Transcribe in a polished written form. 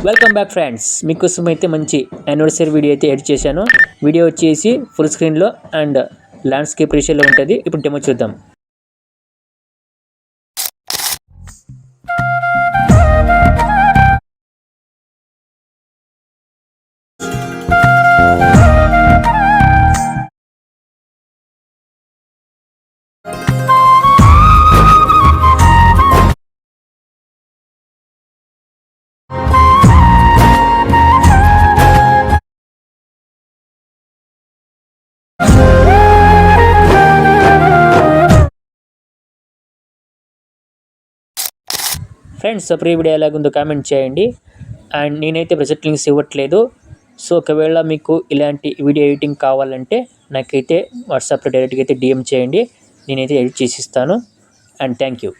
Welcome back friends, మీకోసం అయితే మంచి యానివర్సరీ వీడియో అయితే ఎడిట్ చేశాను. వీడియో వచ్చేసి ఫుల్ స్క్రీన్లో అండ్ ల్యాండ్స్కేప్ రేషియోలో ఉంటుంది. ఇప్పుడు డెమో చూద్దాం. ఫ్రెండ్స్, ప్రీ వీడియో ఎలాగుందో కామెంట్ చేయండి. అండ్ నేనైతే ప్రెజెంట్ లింక్స్ ఇవ్వట్లేదు. సో ఒకవేళ మీకు ఇలాంటి వీడియో ఎడిటింగ్ కావాలంటే నాకైతే వాట్సాప్లో డైరెక్ట్గా అయితే డిఎం చేయండి. నేనైతే ఎడిట్ చేసి ఇస్తాను. And thank you.